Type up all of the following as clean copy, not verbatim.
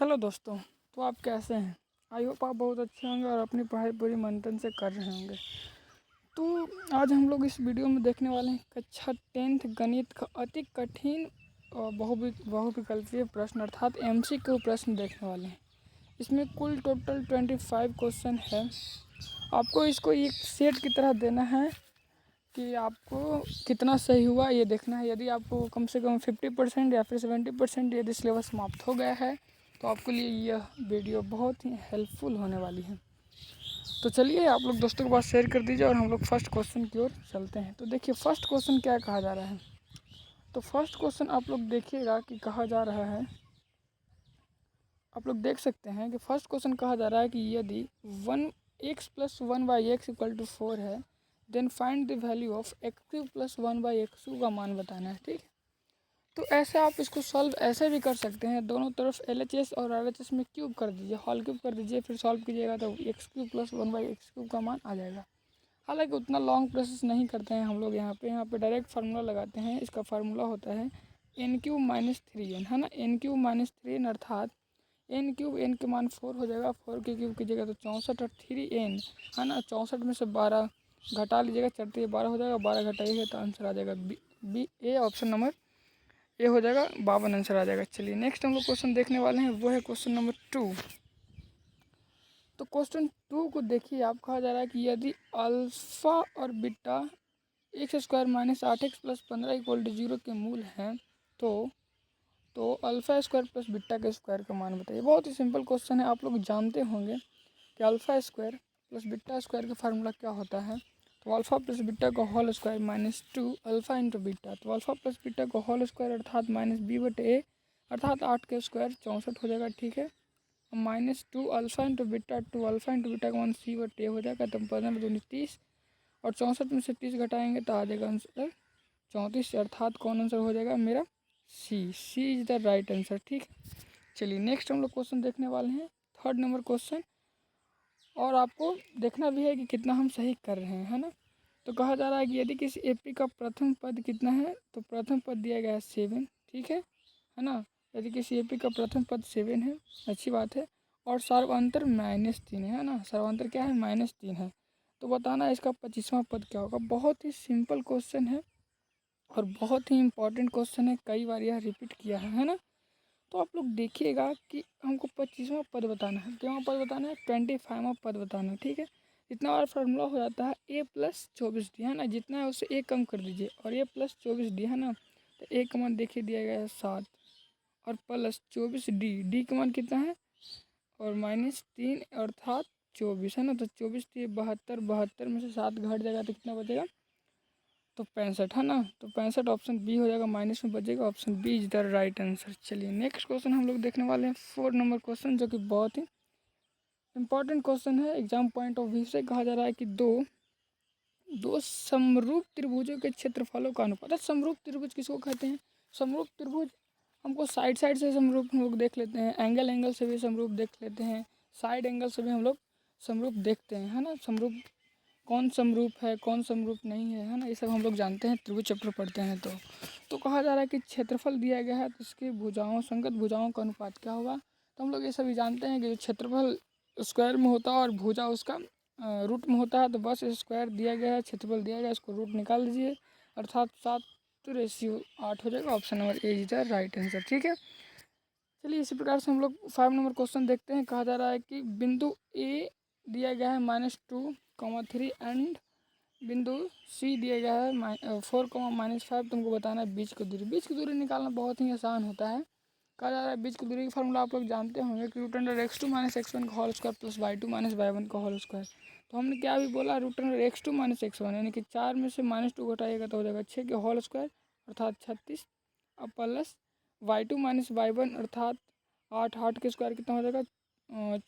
Hello दोस्तों। तो आप कैसे हैं? आई होप आप बहुत अच्छे होंगे और अपनी पढ़ाई पूरी मंथन से कर रहे होंगे। तो आज हम लोग इस वीडियो में देखने वाले हैं कक्षा 10th गणित का अति कठिन और बहुविकल्पीय प्रश्न अर्थात MCQ प्रश्न देखने वाले हैं। इसमें कुल टोटल 25 क्वेश्चन है। आपको इसको एक सेट की तरह देना है कि आपको कितना सही हुआ ये देखना है। यदि आपको कम से कम 50% या फिर 70% यदि सिलेबस समाप्त हो गया है तो आपके लिए यह वीडियो बहुत ही हेल्पफुल होने वाली है। तो चलिए आप लोग दोस्तों के पास शेयर कर दीजिए और हम लोग फर्स्ट क्वेश्चन की ओर चलते हैं। तो देखिए फर्स्ट क्वेश्चन क्या कहा जा रहा है। तो फर्स्ट क्वेश्चन आप लोग देखिएगा कि कहा जा रहा है, आप लोग देख सकते हैं कि फर्स्ट क्वेश्चन कहा जा रहा है कि यदि 1x + 1/x = 4 है then find the value of x³ + 1/x² का मान बताना है। ठीक है, तो ऐसे आप इसको सॉल्व ऐसे भी कर सकते हैं, दोनों तरफ LHS और RHS में क्यूब कर दीजिए, होल क्यूब कर दीजिए, फिर सॉल्व कीजिएगा तो x³ + 1/x³ का मान आ जाएगा। हालांकि उतना लॉन्ग प्रोसेस नहीं करते हैं हम लोग, यहाँ पे डायरेक्ट फार्मूला लगाते हैं। इसका फार्मूला होता है n³ - 3n, है ना। n³ - 3n अर्थात n³ n के मान 4 हो जाएगा, 4 के क्यूब कीजिएगा तो 64 और 3n, है ना। 64 में से 12 घटा लीजिएगा, 4 × 12 हो जाएगा, 12 घटाइएगा तो आंसर आ जाएगा B A, option number A हो जाएगा, 52 आंसर आ जाएगा। चलिए नेक्स्ट हम लोग क्वेश्चन देखने वाले हैं, वो है क्वेश्चन नंबर 2। तो क्वेश्चन 2 को देखिए, आप कहा जा रहा है कि यदि अल्फ़ा और बीटा x² - 8x + 15 = 0 के मूल हैं तो अल्फ़ा स्क्वायर प्लस बीटा के स्क्वायर का मान बताइए। बहुत ही सिंपल क्वेश्चन है। आप लोग जानते होंगे कि alpha square plus beta square का फार्मूला क्या होता है। तो अल्फ़ा प्लस बीटा का whole square -2 alpha into beta, तो अल्फ़ा प्लस बीटा का होल स्क्वायर अर्थात -b/a अर्थात 8 के स्क्वायर 64 हो जाएगा। ठीक है, -2 alpha into beta, 2 alpha into beta का मान c/a हो जाएगा। तो 15 दूनी 30 और 64 में से 30 घटाएंगे तो आ जाएगा आंसर 34, अर्थात कौन आंसर हो जाएगा मेरा सी इज़ द राइट आंसर। ठीक है, चलिए नेक्स्ट हम लोग क्वेश्चन देखने वाले हैं, थर्ड नंबर क्वेश्चन। और आपको देखना भी है कि कितना हम सही कर रहे हैं, है ना। तो कहा जा रहा है कि यदि किसी AP का प्रथम पद कितना है, तो प्रथम पद दिया गया है 7। ठीक है ना। यदि किसी AP का प्रथम पद 7 है, अच्छी बात है, और सर्वांतर -3 है ना। सर्वांतर क्या है, -3 है। तो बताना इसका 25वां पद क्या होगा। बहुत ही सिंपल क्वेश्चन है और बहुत ही इंपॉर्टेंट क्वेश्चन है, कई बार यह रिपीट किया है ना। तो आप लोग देखिएगा कि हमको 25वां पद बताना है, क्यों पद बताना है, 25वां पद बताना है। ठीक है, इतना बार फार्मूला हो जाता है a + 24d, है ना। जितना है उससे a कम कर दीजिए और a + 24d, है ना। तो a का मान देखिए दिया गया है 7 और प्लस 24d, d का मान कितना है और -3 अर्थात 24, है ना। तो 24 3 72, 72 में से 7 घट जाएगा तो कितना बचेगा, तो 65, है ना। तो 65 ऑप्शन बी हो जाएगा, माइनस में बचेगा, option B is the right answer. चलिए नेक्स्ट क्वेश्चन हम लोग देखने वाले हैं, 4 नंबर क्वेश्चन, जो कि बहुत ही इंपॉर्टेंट क्वेश्चन है एग्जाम पॉइंट ऑफ व्यू से। कहा जा रहा है कि दो समरूप त्रिभुजों के क्षेत्रफलों का अनुपात। समरूप त्रिभुज किसको कहते हैं? समरूप त्रिभुज हमको साइड से समरूप हम लोग देख लेते हैं, एंगल से भी समरूप देख लेते हैं, साइड एंगल से भी हम लोग समरूप देखते हैं, है ना। समरूप कौन समरूप है, कौन समरूप नहीं है ना, ये सब हम लोग जानते हैं, त्रिभुज चैप्टर पढ़ते हैं। तो कहा जा रहा है कि क्षेत्रफल दिया गया है तो इसकी भुजाओं, संगत भुजाओं का अनुपात क्या होगा। तो हम लोग ये सभी जानते हैं कि जो क्षेत्रफल स्क्वायर में होता है और भुजा उसका रूट में होता है। तो बस स्क्वायर दिया गया है, क्षेत्रफल दिया गया है, इसको रूट निकाल दीजिए, अर्थात 7:8 हो जाएगा, option number A is the right answer. ठीक है, चलिए इसी प्रकार से हम लोग 5 नंबर क्वेश्चन देखते हैं। कहा जा रहा है कि बिंदु ए दिया गया है -2, 3 एंड बिंदु सी दिया गया है 4, -5। तुमको बताना है बीच की दूरी। बीच की दूरी निकालना बहुत ही आसान होता है। कहा जा रहा है बीच की दूरी की फार्मूला आप लोग जानते होंगे कि √x2 - x1 का whole square plus y2 - y1 का होल स्क्वायर। तो हमने क्या भी बोला, √x2 - x1, यानी कि 4 में से -2 घटाइएगा तो हो जाएगा 6 के होल स्क्वायर अर्थात 36, अब प्लस y2 - y1 अर्थात 8 के स्क्वायर कितना हो जाएगा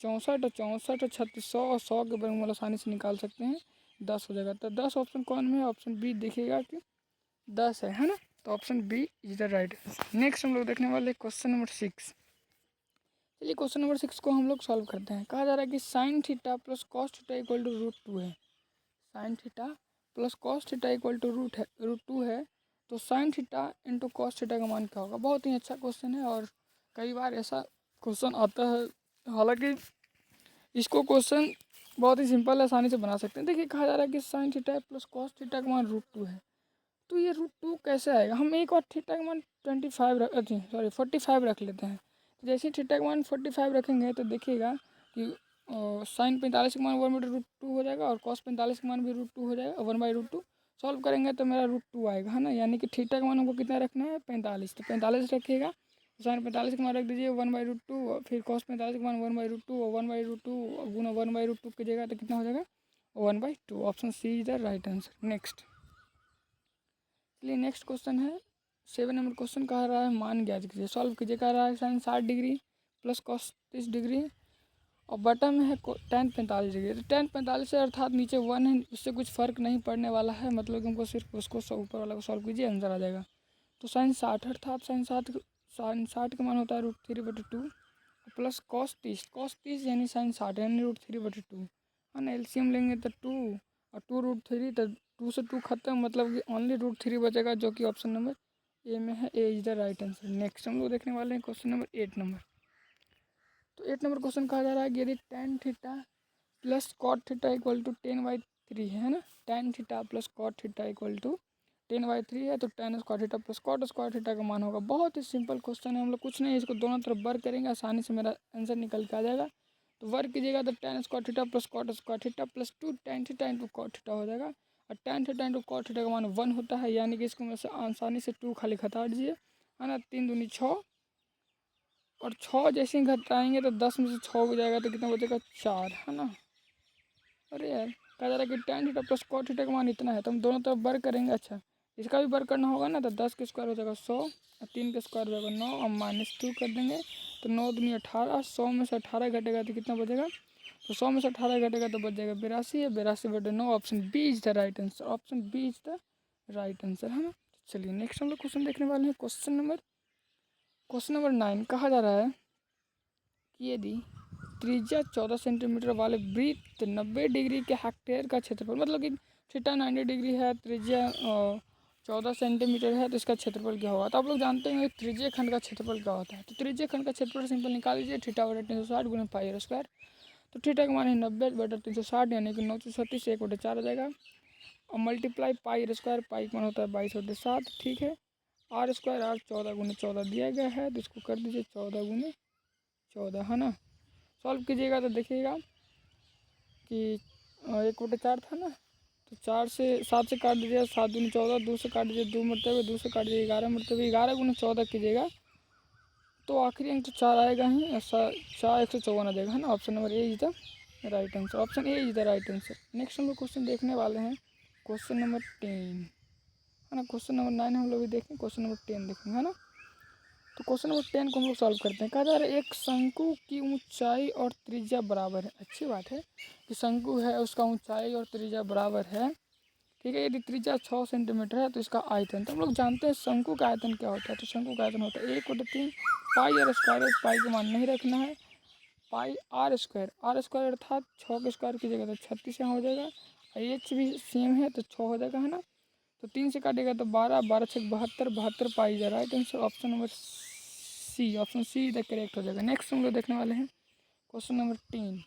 64, और 64 और 36 100 और 100 के वर्गमूल आसानी से निकाल सकते हैं, 10 हो जाएगा। तो 10 ऑप्शन कौन में है, ऑप्शन बी देखिएगा कि 10 है ना। तो option B is the right. Next हम लोग देखने वाले क्वेश्चन नंबर 6। चलिए क्वेश्चन नंबर 6 को हम लोग सॉल्व करते हैं। कहा जा रहा है कि sin theta plus cos theta equal to √2 है। sin theta plus cos theta equal to √2 है। तो sin theta into cos theta का मान क्या होगा। बहुत ही अच्छा क्वेश्चन है और कई बार ऐसा क्वेश्चन आता है। हालांकि इसको क्वेश्चन बहुत ही सिंपल आसानी से बना सकते हैं। देखिए कहा जा रहा है कि sine theta plus cos theta का मान √2 है। तो ये √2 कैसे आएगा? हम एक और थीटा का मान 45 रख लेते हैं। तो जैसे ही थीटा का मान 45 रखेंगे तो देखिएगा कि साइन 45 का मान 1/√2 हो जाएगा और कॉस 45 का मान भी √2 हो जाएगा, 1/√2। सॉल्व करेंगे तो मेरा √2 आएगा, है ना। यानी कि थीटा का मान हमको कितना रखना है? 45। तो 45 रखिएगा, साइन 45 का मान रख दीजिए 1/√2, फिर कॉस 45 का मान 1/√2 और 1/√2 गुना 1/√2 कीजिएगा तो कितना हो जाएगा? 1/2। Option C is the right answer. Next, चलिए नेक्स्ट क्वेश्चन है 7 नंबर क्वेश्चन। कह रहा है मान ज्ञात कीजिए, सॉल्व कीजिए। कह रहा है sine 60 degree plus cos 30 degree और बटन में है tan 45 डिग्री। तो tan 45 से अर्थात नीचे 1 है, उससे कुछ फ़र्क नहीं पड़ने वाला है, मतलब कि हमको सिर्फ उसको ऊपर वाला को सॉल्व कीजिए, आंसर आ जाएगा। तो साइन 60 अर्थात साइन 60 का मान होता है √3/2 प्लस कॉस 30 यानी साइन 60 यानी √3/2 है ना। एलसीएम लेंगे तो 2 और 2√3, तो 2 से 2 खत्म, मतलब कि ओनली √3 बचेगा, जो कि ऑप्शन नंबर ए में है। A is the right answer. Next हम लोग देखने वाले हैं क्वेश्चन नंबर 8 नंबर। तो 8 नंबर क्वेश्चन कहा जा रहा है कि यदि tan theta plus cot theta equal to 10/3 है ना, tan theta plus cot theta equal to 10/3 है, तो tan square theta plus cot square theta का मान होगा। बहुत ही सिंपल क्वेश्चन है। हम लोग कुछ नहीं, इसको दोनों तरफ वर्क करेंगे, आसानी से मेरा आंसर निकल के आ जाएगा। तो वर्क कीजिएगा तो tan square theta plus cot square theta plus 2 tan theta into cot theta हो जाएगा। और tan theta into cot theta का मान 1 होता है, यानी कि इसको में से आसानी से 2 खाली घटा दीजिए, है ना। 3 दूनी 6 और 6 जैसे ही घटाएंगे तो 10 में से 6 हो जाएगा, तो कितना बचेगा? 4, है ना। अरे यार, कहा जा रहा है कि tan theta plus cot theta का मान इतना है, तो हम दोनों तरफ वर्क करेंगे। अच्छा, इसका भी वर्क करना होगा ना, तो 10 के स्क्वायर हो जाएगा 100 और 3 के स्क्वायर हो जाएगा 9 और -2 कर देंगे, तो 9 दूनी 18। 100 में से 18 घटेगा तो कितना बचेगा? तो 100 में से 18 घटेगा तो बच जाएगा 82 है। 82/9 option B is the right answer. Option B is the right answer, है ना। चलिए नेक्स्ट हम लोग क्वेश्चन देखने वाले हैं। क्वेश्चन नंबर 9 कहा जा रहा है कि यदि त्रिज्या 14 सेंटीमीटर वाले वृत्त 90 डिग्री के हेक्टेयर का क्षेत्रफल, मतलब कि थीटा 90 डिग्री है, त्रिज्या 14 सेंटीमीटर है, तो इसका क्षेत्रफल क्या होगा? तो आप लोग जानते हैं कि त्रिज्य खंड का क्षेत्रफल क्या होता है। तो त्रिज्य खंड का क्षेत्रफल सिंपल निकाल लीजिए, थीटा/360 गुना πr²। तो थीटा का मान है 90/360 यानी कि 936 1/4 हो जाएगा, और मल्टीप्लाई πr², पाई का मान होता है 22/7, ठीक है। r² 14 गुना 14 दिया गया है, तो इसको कर दीजिए 14 गुना 14, है ना। सॉल्व कीजिएगा तो देखिएगा कि 1/4 था ना, तो 4 से 7 से काट दीजिएगा, 7 दूनी 14, 2 से काट दीजिए 2 मरतबे, 2 से काट दीजिए 11 मरतबे, 11 गुना 14 कीजिएगा तो आखिरी अंक तो 4 आएगा ही, 4 154 आ जाएगा, है ना। Option number A is the right answer. Option A is the right answer. Next हम लोग क्वेश्चन देखने वाले हैं क्वेश्चन नंबर 10, है ना। क्वेश्चन नंबर 9 हम लोग भी देखें, क्वेश्चन नंबर 10 देखेंगे, है ना। तो क्वेश्चन नंबर 10 को हम लोग सॉल्व करते हैं। कहा जा रहा है एक शंकु की ऊंचाई और त्रिज्या बराबर है। अच्छी बात है कि शंकु है, उसका ऊंचाई और त्रिज्या बराबर है, ठीक है। यदि त्रिज्या 6 सेंटीमीटर है तो इसका आयतन, तो हम लोग जानते हैं शंकु का आयतन क्या होता है। तो शंकु का आयतन होता है 1/3 πr²। पाई का मान नहीं रखना है, r² अर्थात 6 के स्क्वायर की जगह तो 36 यहाँ हो जाएगा, एच भी सेम है तो 6 हो जाएगा, है ना। तो 3 से काटेगा तो 12, 12 6 72, 72 पाई जा right answer. Option number C, option C the correct हो जाएगा। नेक्स्ट हम लोग देखने वाले हैं क्वेश्चन नंबर 10।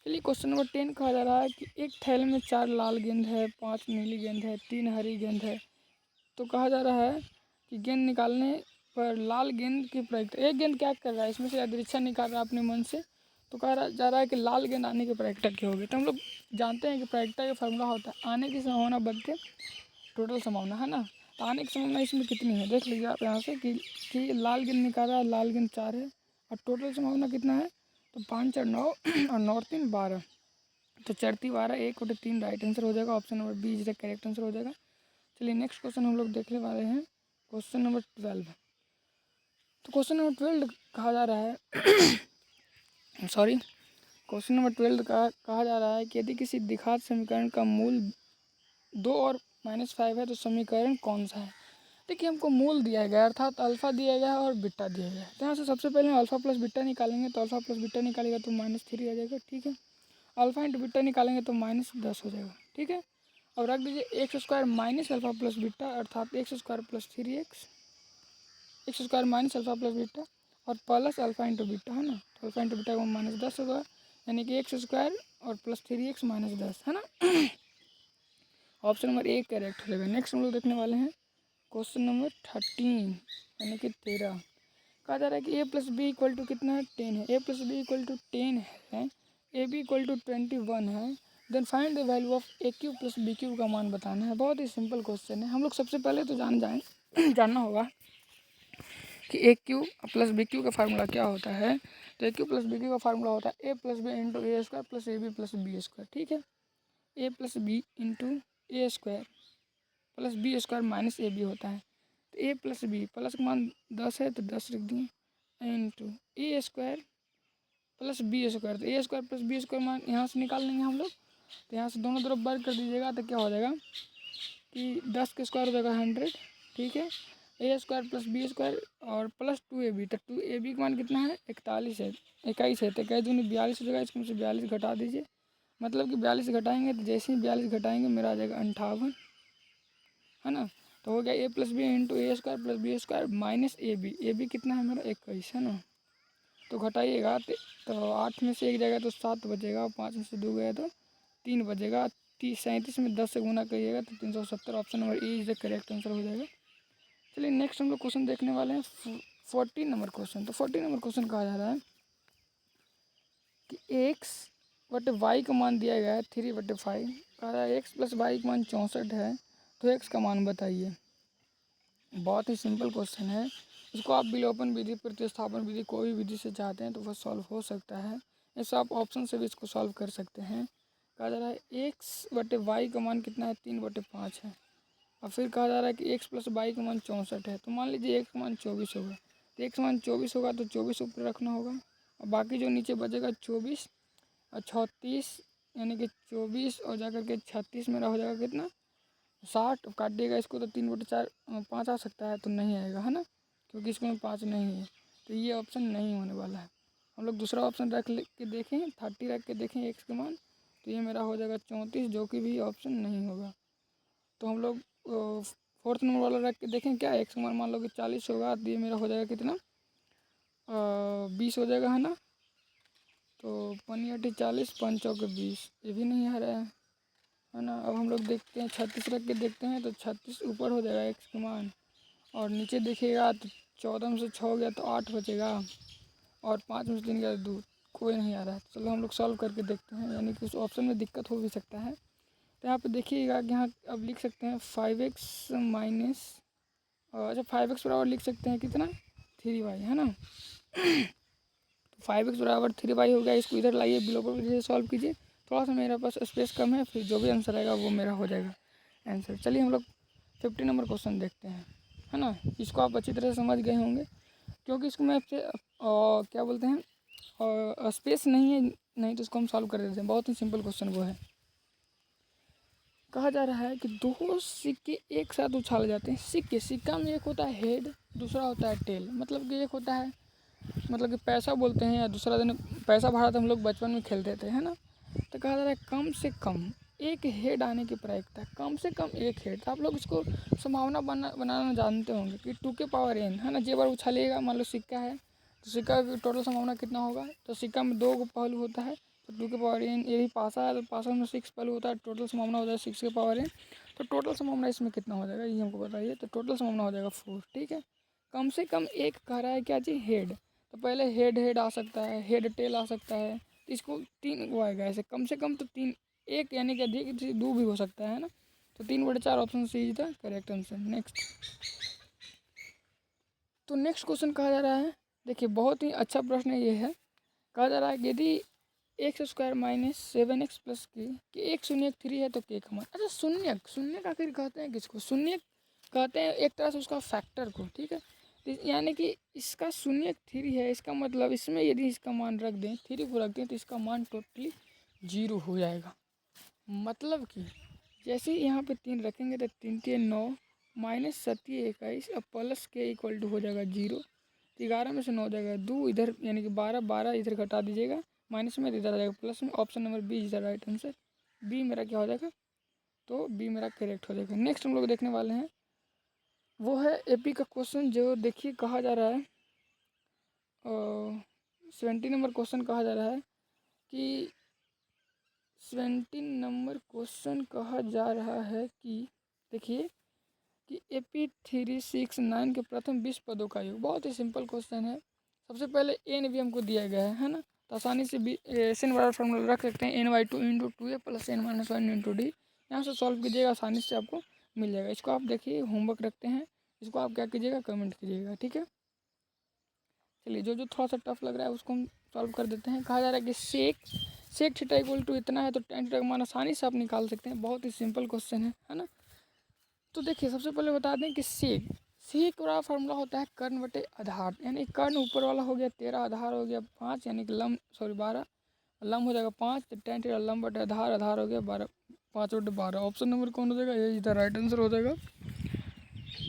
चलिए क्वेश्चन नंबर 10 कहा जा रहा है कि एक थैले में 4 लाल गेंद है, 5 नीली गेंद है, 3 हरी गेंद है। तो कहा जा रहा है कि गेंद निकालने पर लाल गेंद की प्रायिकता, एक गेंद क्या कर रहा है इसमें से यादृच्छा निकाल रहा है अपने मन से, तो कहा जा रहा है कि लाल गेंद आने की प्रायिकता क्या होगी। तो हम लोग जानते हैं कि प्रायिकता का फार्मूला होता है आने की संभावना बल्कि टोटल संभावना, है ना। तो आने की संभावना इसमें कितनी है देख लीजिए आप यहाँ से कि लाल गेंद निकाल रहा है, लाल गेंद 4 है और टोटल संभावना कितना है, तो 5 और 9 और 9 और 3 12, तो 4×3 12, 1/3 राइट आंसर हो जाएगा। Option number B is the correct answer हो जाएगा। चलिए नेक्स्ट क्वेश्चन हम लोग देखने वाले हैं क्वेश्चन नंबर 12। तो क्वेश्चन नंबर 12 कहा जा रहा है सॉरी क्वेश्चन नंबर 12 का कहा जा रहा है कि यदि किसी द्विघात समीकरण का मूल 2 और -5 है तो समीकरण कौन सा है। देखिए हमको मूल दिया गया है, अर्थात अल्फ़ा दिया गया है और बीटा दिया गया है। तो यहाँ से सबसे पहले हम अल्फ़ा प्लस बीटा निकालेंगे, तो अल्फ़ा प्लस बीटा निकालेगा तो -3 आ जाएगा, ठीक है। अल्फ़ा इंटू बीटा निकालेंगे तो -10 हो जाएगा, ठीक है। और रख दीजिए x² minus alpha plus beta, अर्थात x² + 3x, x² minus alpha plus beta और प्लस अल्फा इंटू बीटा है ना, तो अल्फा इंटू बीटा का -10 होगा, यानी कि x² और प्लस 3x -10 है ना। ऑप्शन नंबर 1 करेक्ट हो जाएगा। नेक्स्ट हम लोग देखने वाले हैं क्वेश्चन नंबर 13 यानी कि 13। कहा जा रहा है कि a+b इक्वल टू कितना है, 10 है। a+b इक्वल टू 10 है, ab इक्वल टू 21 है, then find the value of a³ + b³ का मान बताना है। बहुत ही सिंपल क्वेश्चन है। हम लोग सबसे पहले तो जानना होगा कि a³ + b³ का फार्मूला क्या होता है। तो a³ + b³ का फार्मूला होता है a + b into a² + ab + b², ठीक है। a + b into a² + b² - ab होता है। तो a + b, प्लस का मान 10 है तो 10 लिख दिए, इंटू a² + b²। तो a² + b² मान यहाँ से निकाल लेंगे हम लोग, तो यहाँ से दोनों तरफ वर्ग कर दीजिएगा तो क्या हो जाएगा कि 10 के स्क्वायर हो जाएगा 100, ठीक है। a² + b² और प्लस 2ab, तो 2ab का मान कितना है 41 है, 21 है, तो 21 दूनी 42 हो जाएगा। इसमें से 42 घटा दीजिए, मतलब कि 42 घटाएंगे तो जैसे ही 42 घटाएंगे मेरा आ जाएगा 58, है ना। तो हो गया a + b into a² + b² - ab कितना है मेरा 21 है ना। तो घटाइएगा तो 8 में से 1 जाएगा तो 7 बचेगा, 5 में से 2 गया तो 3 बचेगा, 37 में 10 से गुना करिएगा तो 370। Option number A is the correct answer हो जाएगा। चलिए नेक्स्ट हम लोग क्वेश्चन देखने वाले हैं 14 नंबर क्वेश्चन। तो 14 नंबर क्वेश्चन कहा जा रहा है कि x/y का मान दिया गया है 3/5, कहा रहा है x + y का मान 64 है, तो x का मान बताइए। बहुत ही सिंपल क्वेश्चन है। इसको आप विलोपन विधि, प्रतिस्थापन विधि, कोई भी विधि से चाहते हैं तो वह सॉल्व हो सकता है। ऐसा आप ऑप्शन से भी इसको सॉल्व कर सकते हैं। कहा जा रहा है x/y का मान कितना है 3/5 है, और फिर कहा जा रहा है कि x + y का मान 64 है। तो मान लीजिए x का मान 24 होगा, तो x का मान 24 होगा तो 24 ऊपर रखना होगा, और बाकी जो नीचे बचेगा 24 और 36, यानी कि 24 और जाकर के 36 मेरा हो जाएगा कितना 60। काटिएगा इसको तो 3/4 5 आ सकता है, तो नहीं आएगा है ना, क्योंकि इसमें 5 नहीं है, तो ये ऑप्शन नहीं होने वाला है। हम लोग दूसरा ऑप्शन रख के देखें, 30 रख के देखें x का मान, तो ये मेरा हो जाएगा 34, जो कि भी ऑप्शन नहीं होगा। तो हम लोग 4th नंबर वाला रख के देखें, क्या x का मान लो कि 40 होगा, तो ये मेरा हो जाएगा कितना 20 हो जाएगा, है ना। तो 5 × 40, 5 × 20, ये भी नहीं आ रहा है ना। अब हम लोग देखते हैं 36 रख के देखते हैं, तो 36 ऊपर हो जाएगा x का मान, और नीचे देखिएगा तो 14 में से 6 गया तो 8 बचेगा, और 5 में से 3 गया तो 2, कोई नहीं आ रहा है। चलो हम लोग सॉल्व करके देखते हैं, यानी कि उस ऑप्शन में दिक्कत हो भी सकता है। तो यहाँ पे देखिएगा कि यहाँ अब लिख सकते हैं 5x माइनस, अच्छा 5x बराबर लिख सकते हैं कितना 3y, है ना। तो 5x बराबर 3y हो गया। इसको इधर लाइए, बिलोपर विधि से सॉल्व कीजिए। थोड़ा सा मेरे पास स्पेस कम है, फिर जो भी आंसर आएगा वो मेरा हो जाएगा आंसर। चलिए हम लोग 50 नंबर क्वेश्चन देखते हैं, है ना। इसको आप अच्छी तरह से समझ गए होंगे, क्योंकि इसको मैं आपसे क्या बोलते हैं स्पेस नहीं है, नहीं तो इसको हम सॉल्व कर देते हैं। बहुत ही सिंपल क्वेश्चन वो है। कहा जा रहा है कि 2 सिक्के एक साथ उछाले जाते हैं। सिक्का में एक होता है हेड, दूसरा होता है टेल। मतलब कि एक होता है, मतलब कि पैसा बोलते हैं, या दूसरा दिन पैसा भरा तो हम लोग बचपन में खेलते थे, है ना। तो कहा जा रहा है कम से कम एक हेड आने की प्रायिकता, कम से कम एक हेड। तो आप लोग इसको संभावना बनाना जानते होंगे कि 2 के पावर n, है ना। जे बार उछालिएगा, मान लो सिक्का है, तो सिक्का की टोटल संभावना कितना होगा। तो सिक्का में 2 पहलू होता है, तो 2 के पावर n। यही पासा है, तो पासा में 6 पहलू होता है, टोटल संभावना हो जाएगा 6 के पावर n। तो टोटल संभावना इसमें कितना हो जाएगा ये हमको बताइए। तो टोटल संभावना हो जाएगा 4, ठीक है। कम से कम एक कह रहा है क्या चीज़, हेड। तो पहले हेड आ सकता है, हेड टेल आ सकता है, तो इसको 3 वो आएगा ऐसे। कम से कम तो 3, एक यानी कि अधिक 2 भी हो सकता है ना। तो 3/4 option C is the correct answer. Next, तो नेक्स्ट क्वेश्चन कहा जा रहा है, देखिए बहुत ही अच्छा प्रश्न ये है। कहा जा रहा है कि यदि x² - 7x + k एक शून्य 3 है तो k का मान। अच्छा शून्य का आखिर कहते हैं किसको, शून्य कहते हैं एक तरह से उसका फैक्टर को, ठीक है। तो यानी कि इसका शून्य 3 है, इसका मतलब इसमें यदि इसका मान रख दें, 3 को रख दें, तो इसका मान टोटली 0 हो जाएगा। मतलब कि जैसे ही यहाँ पे 3 रखेंगे तो 3 के 9 -7 21, अब प्लस के इक्वल टू हो जाएगा 0। 11 में से 9 जाएगा 2, इधर यानी कि 12 इधर घटा दीजिएगा, माइनस में इधर आ जाएगा प्लस में। Option number B is the right answer. B मेरा क्या हो जाएगा, तो बी मेरा करेक्ट हो जाएगा। नेक्स्ट हम लोग देखने वाले हैं, वो है एपी का क्वेश्चन, जो देखिए कहा जा रहा है 17 नंबर क्वेश्चन कहा जा रहा है कि 17 नंबर क्वेश्चन कहा जा रहा है कि देखिए कि AP369 के प्रथम 20 पदों का योग। बहुत ही सिंपल क्वेश्चन है। सबसे पहले एन भी हमको दिया गया है ना, तो आसानी से एन बराबर फॉर्मूला रख सकते हैं NY2 into 2A plus N-1 into D। यहाँ से सॉल्व कीजिएगा, आसानी से आपको मिल जाएगा। इसको आप देखिए होमवर्क रखते हैं, इसको आप क्या कीजिएगा, कमेंट कीजिएगा, ठीक है। चलिए जो जो थोड़ा सा टफ लग रहा है उसको हम सॉल्व कर देते हैं। कहा जा रहा है कि सेक थीटा इक्वल टू इतना है, तो tan थीटा का मान आसानी से आप निकाल सकते हैं। बहुत ही सिंपल क्वेश्चन है ना। तो देखिए सबसे पहले बता दें कि सेक का फार्मूला होता है कर्ण बटे आधार, यानी कर्ण ऊपर वाला हो गया 13, आधार हो गया 5, यानी कि 12, लंब हो जाएगा 5, तो tan थीटा लंब बटे आधार हो गया 12, 5 बटे 12। ऑप्शन नंबर कौन हो जाएगा, ये इधर राइट आंसर हो जाएगा।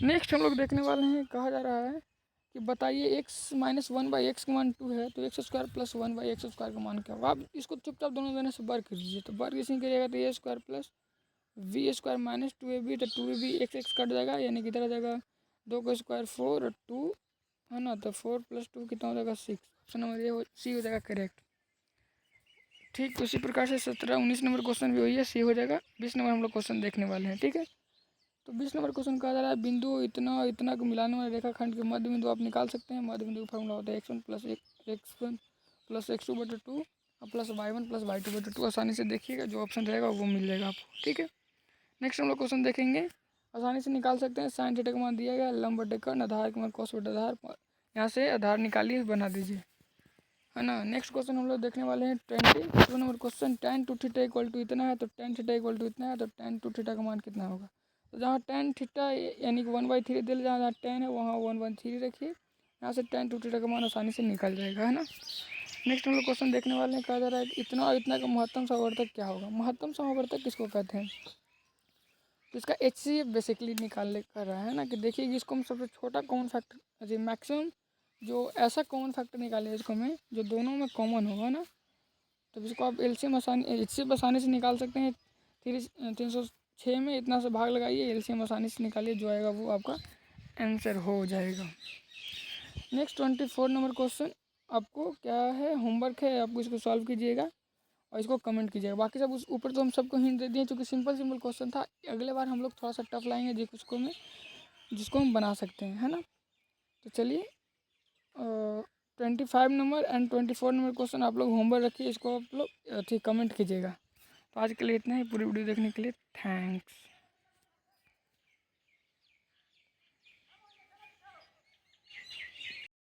नेक्स्ट हम लोग देखने वाले हैं, कहा जा रहा है कि बताइए x-1/x का मान 2 है, तो x² प्लस 1/x² का मान क्या होगा। आप इसको चुपचाप दोनों देने से वर्ग कीजिए, तो वर्ग इसी करिएगा तो a² plus v² minus 2ab, तो 2ab x कट जाएगा, यानी किधर आ जाएगा 2 का स्क्वायर 4 और 2 है ना, तो 4 + 2 कितना हो जाएगा 6। ऑप्शन नंबर ये सी हो जाएगा करेक्ट। ठीक उसी प्रकार से 17-19 नंबर क्वेश्चन भी वही है, सी हो जाएगा। 20 नंबर हम लोग क्वेश्चन देखने वाले हैं, ठीक है। तो 20 नंबर क्वेश्चन कहा जा रहा है बिंदु इतना और इतना को मिलाने वाले रेखाखंड के मध्य बिंदु आप निकाल सकते हैं। मध्य बिंदु का फॉर्मूला होता है x1 प्लस x2 बटे 2 प्लस y1 प्लस y2 बटे 2। आसानी से देखिएगा, जो ऑप्शन रहेगा वो मिल जाएगा आपको, ठीक है। नेक्स्ट हम लोग क्वेश्चन देखेंगे, आसानी से निकाल सकते हैं। साइन थीटा का मान दिया गया, लंब बटे कर्ण, आधार का मान cos बटे आधार, यहाँ से आधार निकालिए, बना दीजिए, है ना। नेक्स्ट क्वेश्चन हम लोग देखने वाले हैं 20 number question. tan 2 theta equal to इतना है, तो tan थीटा इक्वल टू इतना है, तो tan 2 थीटा का मान कितना होगा। तो जहाँ tan थीटा यानी कि 1/3 दिल, जहाँ tan है वहाँ 1/3 रखिए, यहाँ से tan 2 थीटा का मान आसानी से निकल जाएगा, है ना। नेक्स्ट हम लोग क्वेश्चन देखने वाले हैं, कहा जा रहा है कि इतना और इतना का महत्तम समावर्तक क्या होगा। महत्तम समावर्तक किसको कहते हैं, तो इसका HCF बेसिकली निकालने कर रहा है ना, कि देखिए इसको हम सबसे छोटा कॉमन फैक्टर, अरे मैक्सिमम जो ऐसा कॉमन फैक्टर निकाले इसको में जो दोनों में कॉमन होगा ना, तो इसको आप HCF आसानी से निकाल सकते हैं। 306 में इतना से भाग लगाइए, LCM आसानी से निकालिए, जो आएगा वो आपका आंसर हो जाएगा। नेक्स्ट 24 नंबर क्वेश्चन आपको क्या है, होमवर्क है, आपको इसको सॉल्व कीजिएगा और इसको कमेंट कीजिएगा। बाकी सब उस ऊपर तो हम सबको हिंट दे दिए, क्योंकि सिंपल क्वेश्चन था। अगले बार हम लोग थोड़ा सा टफ लाएंगे जिसको हम बना सकते हैं, है ना। तो चलिए 25 नंबर एंड 24 नंबर क्वेश्चन आप लोग होमवर्क रखिए, इसको आप लोग ठीक कमेंट कीजिएगा। तो आज के लिए इतना ही, पूरी वीडियो देखने के लिए थैंक्स।